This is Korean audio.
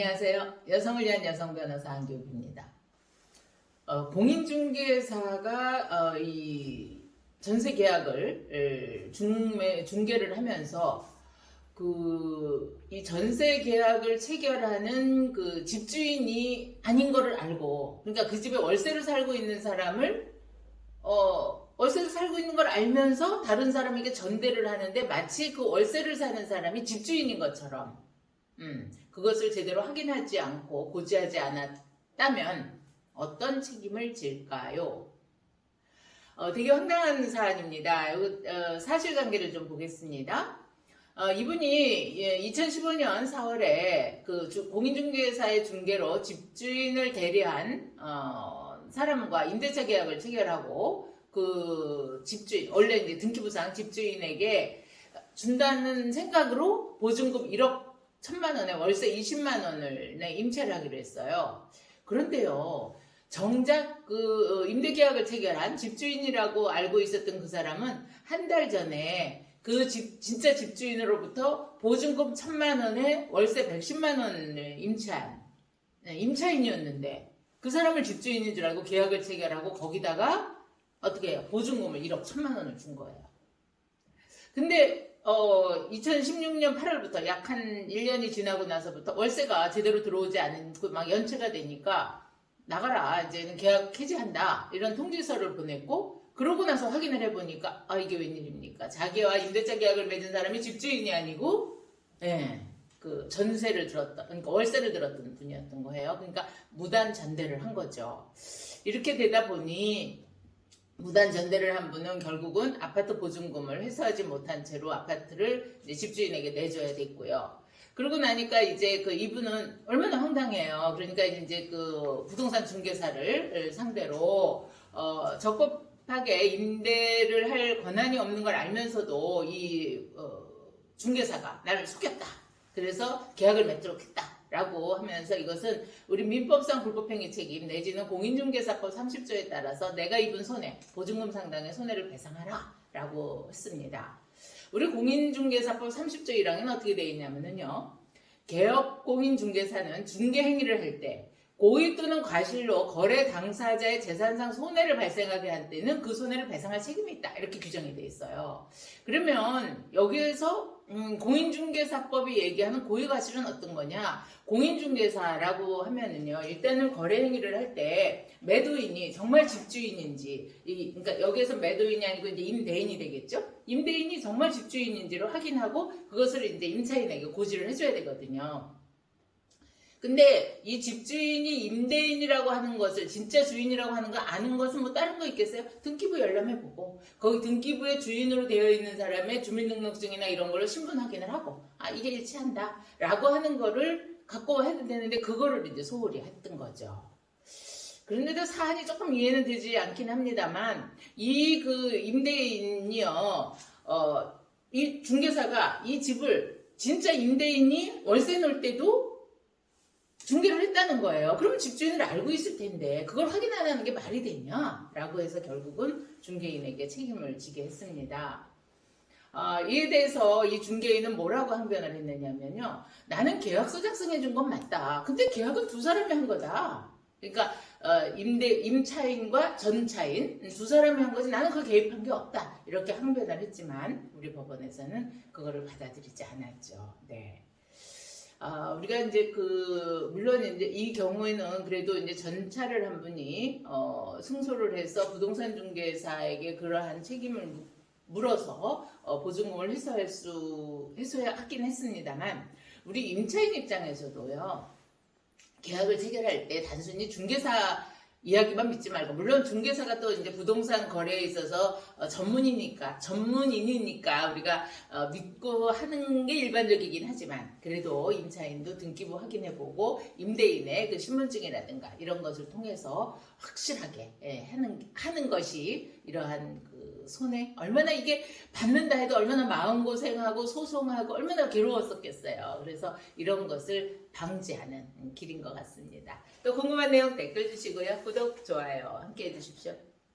안녕하세요. 여성을 위한 여성 변호사 한교우입니다. 공인중개사가 이 전세 계약을 중개를 하면서 이 전세 계약을 체결하는 그 집주인이 아닌 거를 알고, 그러니까 그 집에 월세를 살고 있는 사람을 월세를 살고 있는 걸 알면서 다른 사람에게 전대를 하는데 마치 그 월세를 사는 사람이 집주인인 것처럼 그것을 제대로 확인하지 않고 고지하지 않았다면 어떤 책임을 질까요? 되게 황당한 사안입니다. 사실관계를 좀 보겠습니다. 이분이 2015년 4월에 그 공인중개사의 중개로 집주인을 대리한 사람과 임대차 계약을 체결하고 그 집주인, 원래 이제 등기부상 집주인에게 준다는 생각으로 보증금 1억 1천만 원에 월세 20만 원을 임차를 하기로 했어요. 그런데요, 정작 그 임대 계약을 체결한 집주인이라고 알고 있었던 그 사람은 한 달 전에 그 진짜 집주인으로부터 보증금 1천만 원에 월세 110만 원을 임차한 임차인이었는데 그 사람을 집주인인 줄 알고 계약을 체결하고 거기다가 어떻게 해요? 보증금을 1억 1천만 원을 준 거예요. 근데 2016년 8월부터 약 한 1년이 지나고 나서부터 월세가 제대로 들어오지 않은 막 연체가 되니까 나가라, 이제는 계약 해지한다, 이런 통지서를 보냈고, 그러고 나서 확인을 해보니까 이게 웬일입니까? 자기와 임대차 계약을 맺은 사람이 집주인이 아니고 그 전세를 들었던, 그러니까 월세를 들었던 분이었던 거예요. 그러니까 무단 전대를 한 거죠. 이렇게 되다 보니 무단 전대를 한 분은 결국은 아파트 보증금을 회수하지 못한 채로 아파트를 이제 집주인에게 내줘야 됐고요. 그러고 나니까 이제 그 이분은 얼마나 황당해요. 그러니까 이제 그 부동산 중개사를 상대로 적법하게 임대를 할 권한이 없는 걸 알면서도 이 중개사가 나를 속였다, 그래서 계약을 맺도록 했다 라고 하면서 이것은 우리 민법상 불법행위 책임 내지는 공인중개사법 30조에 따라서 내가 입은 손해, 보증금 상당의 손해를 배상하라 라고 했습니다. 우리 공인중개사법 30조 1항에는 어떻게 되어 있냐면요, 개업 공인중개사는 중개행위를 할 때 고의 또는 과실로 거래 당사자의 재산상 손해를 발생하게 한 때는 그 손해를 배상할 책임이 있다, 이렇게 규정이 되어 있어요. 그러면 여기에서 공인중개사법이 얘기하는 고의 과실은 어떤 거냐? 공인중개사라고 하면은요, 일단은 거래 행위를 할 때 매도인이 정말 집주인인지, 그러니까 여기에서 매도인이 아니고 이제 임대인이 되겠죠? 임대인이 정말 집주인인지를 확인하고 그것을 이제 임차인에게 고지를 해줘야 되거든요. 근데 이 집주인이 임대인이라고 하는 것을, 진짜 주인이라고 하는 거 아는 것은 뭐 다른 거 있겠어요? 등기부 열람해보고 거기 등기부에 주인으로 되어 있는 사람의 주민등록증이나 이런 걸로 신분 확인을 하고 이게 일치한다 라고 하는 거를 갖고 해도 되는데 그거를 이제 소홀히 했던 거죠. 그런데도 사안이 조금 이해는 되지 않긴 합니다만, 이 그 임대인이요, 이 중개사가 이 집을 진짜 임대인이 월세 넣을 때도 중개를 했다는 거예요. 그러면 집주인을 알고 있을 텐데 그걸 확인 안 하는 게 말이 되냐? 라고 해서 결국은 중개인에게 책임을 지게 했습니다. 이에 대해서 이 중개인은 뭐라고 항변을 했느냐면요, 나는 계약서 작성해 준 건 맞다. 근데 계약은 두 사람이 한 거다. 그러니까 임차인과 전차인 두 사람이 한 거지 나는 그 개입한 게 없다, 이렇게 항변을 했지만 우리 법원에서는 그거를 받아들이지 않았죠. 네. 우리가 이제 물론 이제 이 경우에는 그래도 이제 전차를 한 분이 승소를 해서 부동산 중개사에게 그러한 책임을 물어서 보증금을 해소하긴 했습니다만, 우리 임차인 입장에서도요, 계약을 체결할 때 단순히 중개사 이야기만 믿지 말고, 물론 중개사가 또 이제 부동산 거래에 있어서 전문이니까 우리가 믿고 하는 게 일반적이긴 하지만, 그래도 임차인도 등기부 확인해보고 임대인의 그 신분증이라든가 이런 것을 통해서 확실하게 하는 것이 이러한 그 손해, 얼마나 이게 받는다 해도 얼마나 마음고생하고 소송하고 얼마나 괴로웠었겠어요. 그래서 이런 것을 방지하는 길인 것 같습니다. 또 궁금한 내용 댓글 주시고요, 구독, 좋아요 함께 해주십시오.